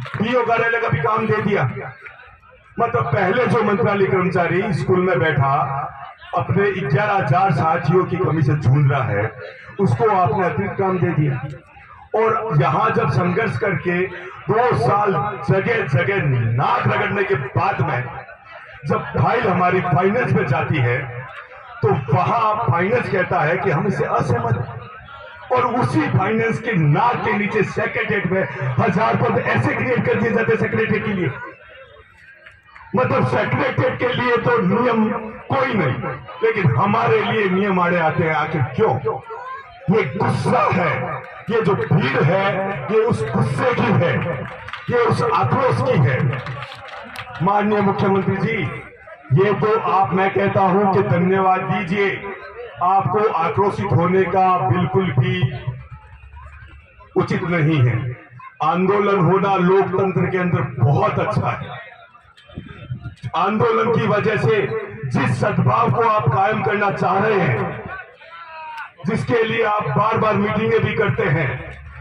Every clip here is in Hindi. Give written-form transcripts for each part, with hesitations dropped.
पीओ कार्यालय का भी काम दे दिया। मतलब पहले जो मंत्रालय कर्मचारी स्कूल में बैठा अपने 11,000 साथियों की कमी से जूझ रहा है, उसको आपने अतिरिक्त काम दे दिया। और यहां जब संघर्ष करके 2 साल जगह जगह नाक रगड़ने के बाद में जब फाइल हमारी फाइनेंस में जाती है तो वहां फाइनेंस कहता है कि हम इससे असहमत हैं, और उसी फाइनेंस के नाक के नीचे सेक्रेटरीट में 1000 पद ऐसे क्रिएट कर दिए जाते सेक्रेटरीट के लिए। मतलब सेक्रेटरीट के लिए तो नियम कोई नहीं, लेकिन हमारे लिए नियम आड़े आते हैं। आखिर क्यों? ये गुस्सा है, ये जो भीड़ है ये उस गुस्से की है, ये उस आक्रोश की है। माननीय मुख्यमंत्री जी, ये तो आप, मैं कहता हूं कि धन्यवाद दीजिए, आपको आक्रोशित होने का बिल्कुल भी उचित नहीं है। आंदोलन होना लोकतंत्र के अंदर बहुत अच्छा है। आंदोलन की वजह से जिस सद्भाव को आप कायम करना चाह रहे हैं, जिसके लिए आप बार बार मीटिंगें भी करते हैं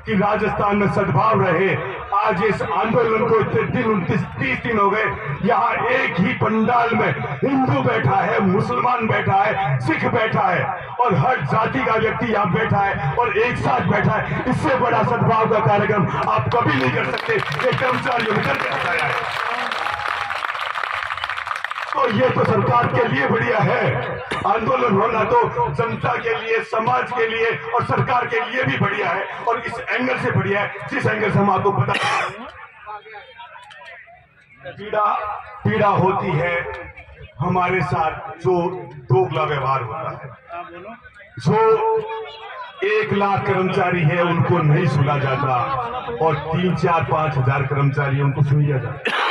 कि राजस्थान में सद्भाव रहे, आज इस आंदोलन को इतने दिन 29-30 दिन हो गए, यहाँ एक ही पंडाल में हिंदू बैठा है, मुसलमान बैठा है, सिख बैठा है और हर जाति का व्यक्ति यहाँ बैठा है और एक साथ बैठा है। इससे बड़ा सद्भाव का कार्यक्रम आप कभी नहीं कर सकते। ये कर्मचारियों ने करके बताया है, तो ये तो सरकार के लिए बढ़िया है। आंदोलन होना तो जनता के लिए, समाज के लिए और सरकार के लिए भी बढ़िया है, और इस एंगल से बढ़िया है जिस एंगल से हम आपको बता पीड़ा होती है हमारे साथ जो दोगला व्यवहार होता है। जो 1 लाख कर्मचारी है उनको नहीं सुना जाता और 3, 4, 5 हजार कर्मचारी उनको सुना जाता।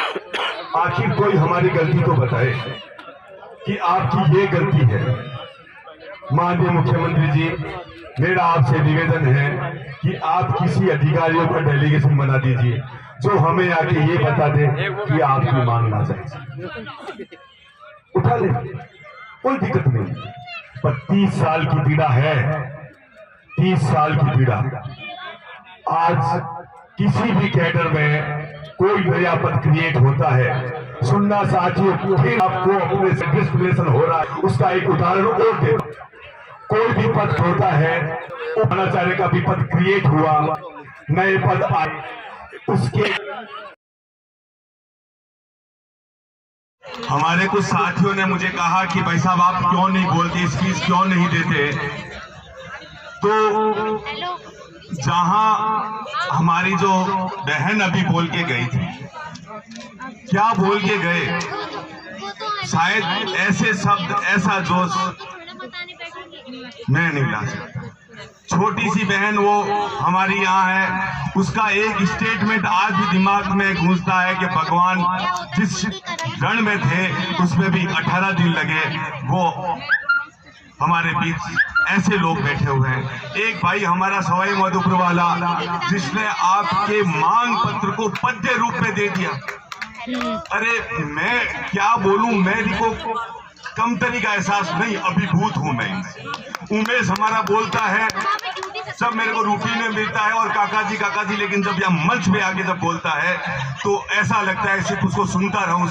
आखिर कोई हमारी गलती तो बताए कि आपकी ये गलती है। माननीय मुख्यमंत्री जी, मेरा आपसे निवेदन है कि आप किसी अधिकारियों का डेलीगेशन बना दीजिए जो हमें आके ये बता दे कि आपकी मांग ना जाए, उठा ले, कोई दिक्कत नहीं। पर 30 साल की पीड़ा है, 30 साल की पीड़ा। आज किसी भी कैडर में कोई नया पद क्रिएट होता है, सुनना साथियों, फिर आपको अपने डिस्प्लेसन हो रहा है उसका एक उदाहरण और दे। कोई भी पद होता है, उपाचार्य का भी पद क्रिएट हुआ, नए पद आए, उसके हमारे कुछ साथियों ने मुझे कहा कि भाई साहब आप क्यों नहीं बोलते, स्पीच क्यों नहीं देते। तो जहां हमारी जो बहन अभी बोल के गई थी, क्या बोल के गए, शायद ऐसे शब्द, ऐसा जोश मैं नहीं ला सकता। छोटी सी बहन वो हमारी यहाँ है, उसका एक स्टेटमेंट आज भी दिमाग में गूंजता है कि भगवान जिस गण में थे उसमें भी 18 दिन लगे। वो हमारे बीच ऐसे लोग बैठे हुए हैं। एक भाई हमारा सवाई माधोपुर वाला, जिसने आपके मांग पत्र को पद्य रूप में दे दिया। अरे मैं क्या बोलूं, मेरे को कमतरी का एहसास नहीं, अभिभूत हूं मैं। उमेश हमारा बोलता है, सब मेरे को रूटीन में मिलता है और काका जी, लेकिन जब यहाँ मंच पे आके जब बोलता है तो ऐसा लगता है सिर्फ उसको सुनता रहूं।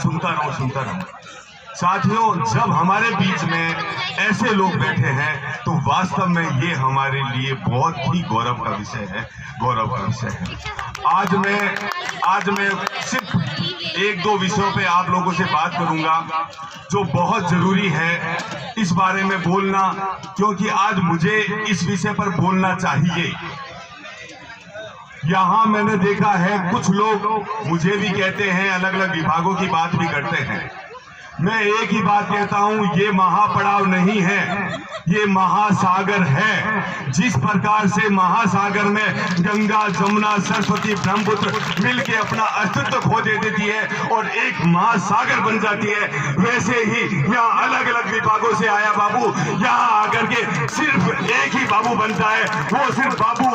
साथियों, जब हमारे बीच में ऐसे लोग बैठे हैं तो वास्तव में ये हमारे लिए बहुत ही गौरव का विषय है। आज मैं सिर्फ 1-2 विषयों पे आप लोगों से बात करूंगा जो बहुत जरूरी है इस बारे में बोलना, क्योंकि आज मुझे इस विषय पर बोलना चाहिए। यहाँ मैंने देखा है कुछ लोग मुझे भी कहते हैं, अलग अलग विभागों की बात भी करते हैं। मैं एक ही बात कहता हूं, ये महापड़ाव नहीं है, ये महासागर है। जिस प्रकार से महासागर में गंगा, जमुना, सरस्वती, ब्रह्मपुत्र मिलके अपना अस्तित्व खो दे देती है और एक महासागर बन जाती है, वैसे ही यहाँ अलग अलग विभागों से आया बाबू यहाँ आकर के सिर्फ एक ही बाबू बनता है, वो सिर्फ बाबू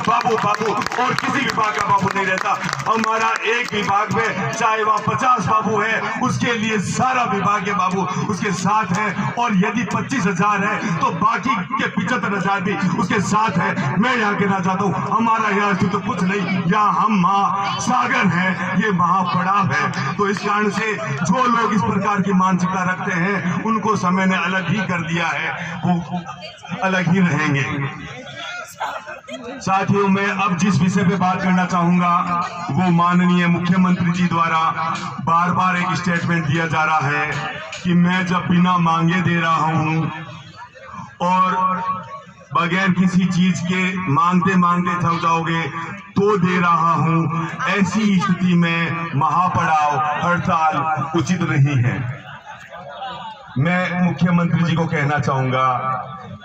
और किसी विभाग का बाबू नहीं रहता। हमारा एक विभाग में चाहे वह 50 बाबू है, उसके लिए सारा विभाग बाबू उसके साथ है, और यदि 25,000 है तो बाकी के 75,000 भी उसके साथ है। मैं यहाँ कहना चाहता हूँ, हमारा यहाँ तो कुछ नहीं, यहाँ हम महासागर है, ये महापड़ाव है। तो इस कारण से जो लोग इस प्रकार की मानसिकता रखते हैं उनको समय ने अलग ही कर दिया है, वो अलग ही रहेंगे। साथियों, मैं अब जिस विषय पे बात करना चाहूंगा वो माननीय मुख्यमंत्री जी द्वारा बार बार एक स्टेटमेंट दिया जा रहा है कि मैं जब बिना मांगे दे रहा हूं और बगैर किसी चीज के मांगते मांगते थक जाओगे तो दे रहा हूं। ऐसी स्थिति में महापड़ाव हड़ताल उचित नहीं है। मैं मुख्यमंत्री जी को कहना चाहूंगा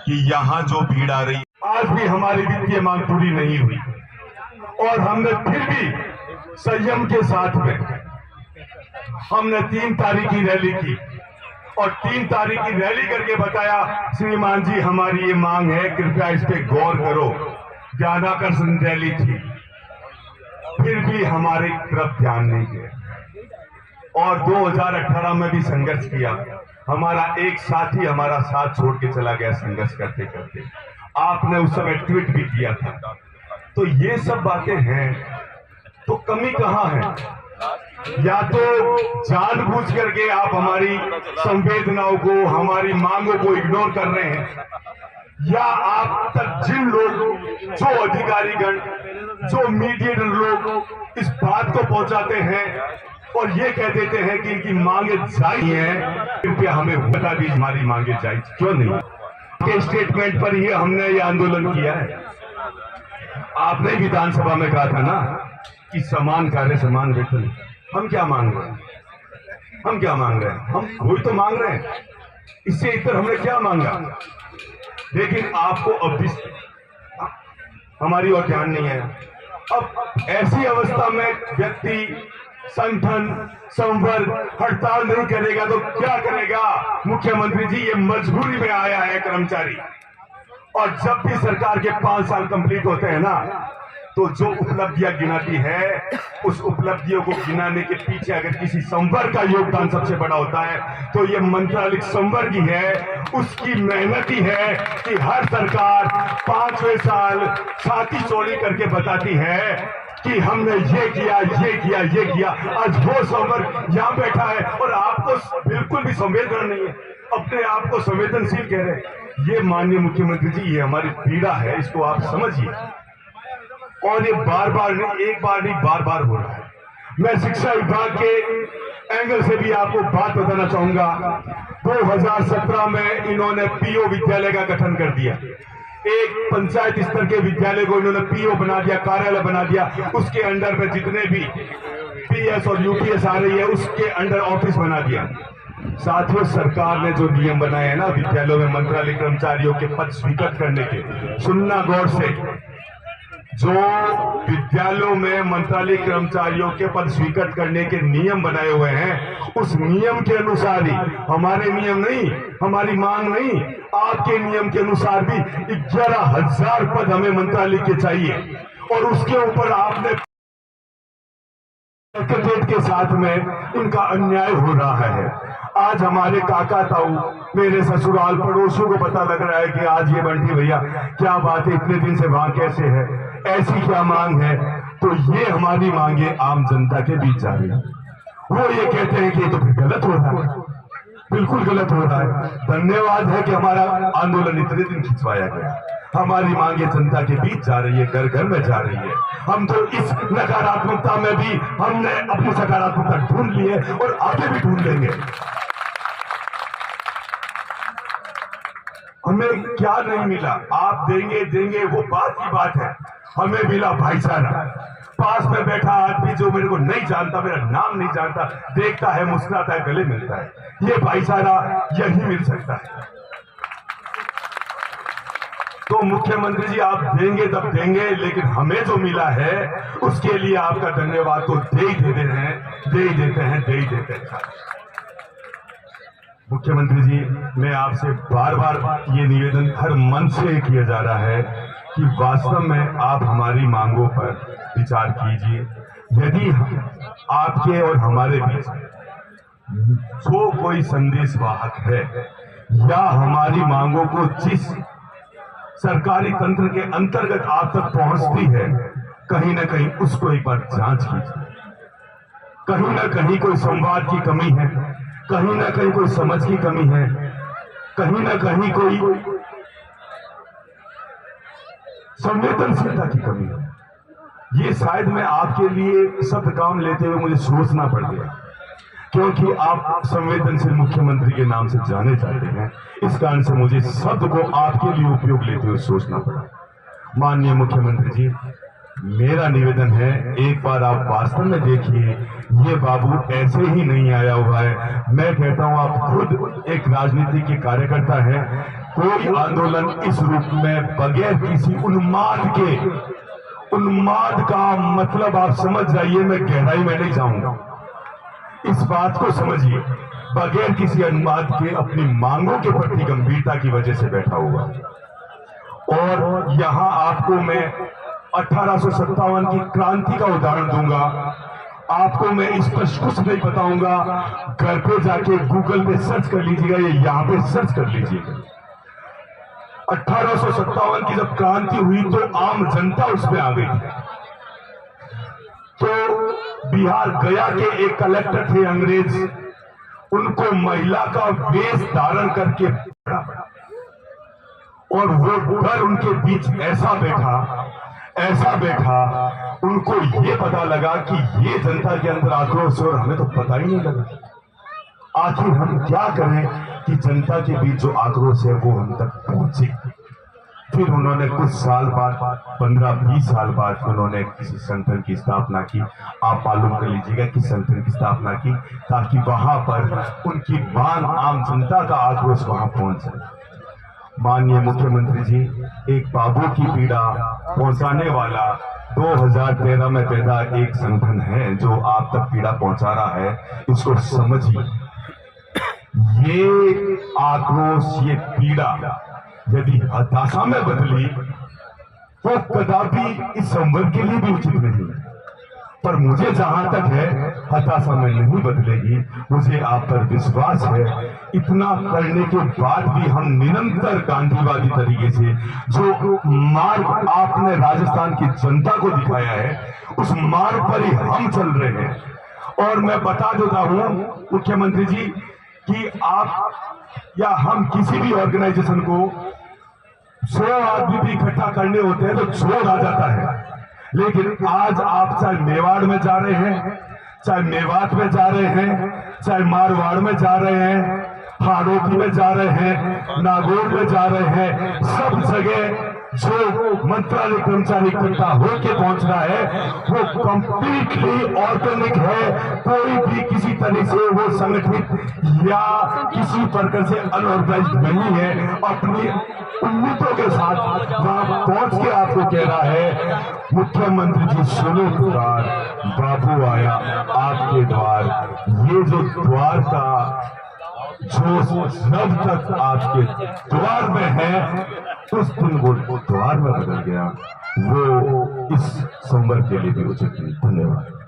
कि यहाँ जो भीड़ आ रही, आज भी हमारी वित्तीय मांग पूरी नहीं हुई और हमने फिर भी संयम के साथ में हमने 3 तारीख की रैली की और 3 तारीख की रैली करके बताया, श्रीमान जी हमारी ये मांग है, कृपया इस पे गौर करो। ध्यानाकर्षण रैली थी, फिर भी हमारी तरफ ध्यान नहीं दिया और 2018 में भी संघर्ष किया। हमारा एक साथी हमारा साथ छोड़ के चला गया संघर्ष करते करते। आपने उस समय ट्वीट भी किया था। तो ये सब बातें हैं, तो कमी कहां है? या तो जानबूझ करके आप हमारी संवेदनाओं को, हमारी मांगों को इग्नोर कर रहे हैं, या आप तक जिन लोग, जो अधिकारीगण, जो मीडिएटर लोग इस बात को पहुंचाते हैं और ये कह देते हैं कि इनकी मांगे जायज हैं, कृपया हमें बता दीजिए हमारी मांगे जायज क्यों नहीं? के स्टेटमेंट पर ही हमने ये आंदोलन किया है। आपने विधानसभा में कहा था ना कि समान कार्य समान वेतन। हम क्या मांग रहे हैं? हम क्या मांग रहे हैं? हम वही तो मांग रहे हैं, इससे इतर हमने क्या मांगा? लेकिन आपको अब भी हमारी और ध्यान नहीं है। अब ऐसी अवस्था में व्यक्ति, संगठन, संवर्ग हड़ताल नहीं करेगा तो क्या करेगा? मुख्यमंत्री जी, ये मजबूरी में आया है कर्मचारी। और जब भी सरकार के 5 साल कंप्लीट होते हैं ना, तो जो उपलब्धियां गिनाती है, उस उपलब्धियों को गिनाने के पीछे अगर किसी संवर्ग का योगदान सबसे बड़ा होता है तो ये मंत्रालय संवर्ग ही है। उसकी मेहनत ही है कि हर सरकार 5वें साल छाती चौड़ी करके बताती है कि हमने ये किया, ये किया, ये किया। आज वो संवर्ग यहाँ बैठा है और आपको बिल्कुल भी संवेदना नहीं है, अपने आप को संवेदनशील कह रहे हैं। ये माननीय मुख्यमंत्री जी, ये हमारी पीड़ा है, इसको आप समझिए। और ये बार बार नहीं, एक बार नहीं, बार बार हो रहा है। मैं शिक्षा विभाग के एंगल से भी आपको बात बताना चाहूंगा। 2017 में इन्होंने पीओ विद्यालय का गठन कर दिया। एक पंचायत स्तर के विद्यालय को इन्होंने पीओ बना दिया, कार्यालय बना दिया। उसके अंडर में जितने भी पीएस और यूपीएस आ रही है उसके अंडर ऑफिस बना दिया। साथियों, सरकार ने जो नियम बनाए हैं ना विद्यालयों में मंत्रालय कर्मचारियों के पद स्वीकृत करने के, सुनना गौर से, जो विद्यालयों में मंत्रालय कर्मचारियों के पद स्वीकृत करने के नियम बनाए हुए हैं, उस नियम के अनुसार ही, हमारे नियम नहीं, हमारी मांग नहीं, आपके नियम के अनुसार भी 11,000 पद हमें मंत्रालय के चाहिए। और उसके ऊपर आपने सेक्रेटरीट के साथ में इनका अन्याय हो रहा है। आज हमारे काका ताऊ, मेरे ससुराल, पड़ोसियों को पता लग रहा है कि आज ये बंटी भैया क्या बात है, इतने दिन से वहां कैसे है, ऐसी क्या मांग है। तो ये हमारी मांगे आम जनता के बीच जा रही है। वो ये कहते हैं कि ये तो फिर गलत हो रहा है, बिल्कुल गलत हो रहा है। धन्यवाद है कि हमारा आंदोलन इतने दिन खिंचवाया गया। हमारी मांगे जनता के बीच जा रही है, घर घर में जा रही है। हम तो इस नकारात्मकता में भी हमने अपनी सकारात्मकता ढूंढ ली है और आगे भी ढूंढ लेंगे। हमें क्या नहीं मिला, आप देंगे देंगे वो बात की बात है। हमें मिला भाईचारा। पास में बैठा आदमी जो मेरे को नहीं जानता, मेरा नाम नहीं जानता, देखता है, मुस्कुराता है, गले मिलता है। ये भाईचारा यही मिल सकता है। तो मुख्यमंत्री जी, आप देंगे तब देंगे, लेकिन हमें जो मिला है उसके लिए आपका धन्यवाद तो दे ही देते हैं, दे ही देते हैं, दे ही देते हैं। मुख्यमंत्री जी, मैं आपसे बार बार ये निवेदन हर मन से किया जा रहा है कि वास्तव में आप हमारी मांगों पर विचार कीजिए। यदि आपके और हमारे बीच जो कोई संदेश वाहक है या हमारी मांगों को जिस सरकारी तंत्र के अंतर्गत आप तक पहुंचती है, कहीं ना कहीं उसको एक बार जांच कीजिए। कहीं ना कहीं कोई संवाद की कमी है, कहीं ना कहीं कोई समझ की कमी है, कहीं ना कहीं कोई संवेदनशीलता की कमी है। ये शायद मैं आपके लिए शब्द काम लेते हुए मुझे सोचना पड़ गया, क्योंकि आप संवेदनशील मुख्यमंत्री के नाम से जाने जाते हैं। इस कारण से मुझे शब्द को आपके लिए उपयोग लेते हुए सोचना पड़ा। माननीय मुख्यमंत्री जी, मेरा निवेदन है, एक बार आप वास्तव में देखिए, ये बाबू ऐसे ही नहीं आया हुआ है। मैं कहता हूं आप खुद एक राजनीति के कार्यकर्ता हैं। कोई आंदोलन इस रूप में बगैर किसी उन्माद का मतलब आप समझ जाइए, मैं गहराई में नहीं जाऊंगा, इस बात को समझिए, बगैर किसी अनुवाद के अपनी मांगों के प्रति गंभीरता की वजह से बैठा हुआ। और यहां आपको मैं 1857 की क्रांति का उदाहरण दूंगा। आपको मैं इस पर कुछ नहीं बताऊंगा, घर पे जाके गूगल पे सर्च कर लीजिएगा, ये यहां पे सर्च कर लीजिएगा। 1857 की जब क्रांति हुई तो आम जनता उसमें आ गई। तो बिहार गया के एक कलेक्टर थे अंग्रेज, उनको महिला का वेश धारण करके और वो डर उनके बीच ऐसा बैठा, उनको ये पता लगा कि ये जनता के अंदर आक्रोश और हमें तो पता ही नहीं लगा। आखिर हम क्या करें कि जनता के बीच जो आक्रोश है वो हम तक पहुंचे। फिर उन्होंने कुछ साल बाद, 15-20 साल बाद उन्होंने किसी संगठन की स्थापना की। आप मालूम कर लीजिएगा कि संगठन की स्थापना की ताकि वहां पर उनकी बात, आम जनता का आक्रोश वहां पहुंच जाए। माननीय मुख्यमंत्री जी, एक बाबू की पीड़ा पहुंचाने वाला 2013 में पैदा एक संगठन है जो आप तक पीड़ा पहुंचा रहा है, इसको समझिए। ये आक्रोश, ये पीड़ा यदि हताशा में बदली तो कदापि इस संवर्ग के लिए भी उचित नहीं, पर मुझे जहां तक है हताशा में नहीं बदलेगी। मुझे आप पर विश्वास है। इतना करने के बाद भी हम निरंतर गांधीवादी तरीके से जो मार्ग आपने राजस्थान की जनता को दिखाया है, उस मार्ग पर ही हम चल रहे हैं। और मैं बता देता हूं मुख्यमंत्री जी कि आप या हम किसी भी ऑर्गेनाइजेशन को 100 आदमी भी इकट्ठा करने होते हैं तो जोर आ जाता है। लेकिन आज आप चाहे मेवाड़ में जा रहे हैं, चाहे मेवात में जा रहे हैं, चाहे मारवाड़ में जा रहे हैं, हाड़ौती में जा रहे हैं, नागौर में जा रहे हैं, सब जगह जो मंत्रालय कर्मचारी इकट्ठा होके पहुंच रहा है वो कंप्लीटली ऑर्गेनिक है। कोई भी किसी तरह से वो संगठित या किसी प्रकार से अनऑर्गेनाइज्ड नहीं है। अपनी उम्मीदों के साथ वहां पहुंच के आपको कह रहा है, मुख्यमंत्री जी सुनो पुकार, बाबू आया आपके द्वार। ये जो द्वार का जो जब तक आपके द्वार में है, उस दिन वो द्वार में बदल गया, वो इस संवर्ग के लिए भी उचित नहीं। धन्यवाद।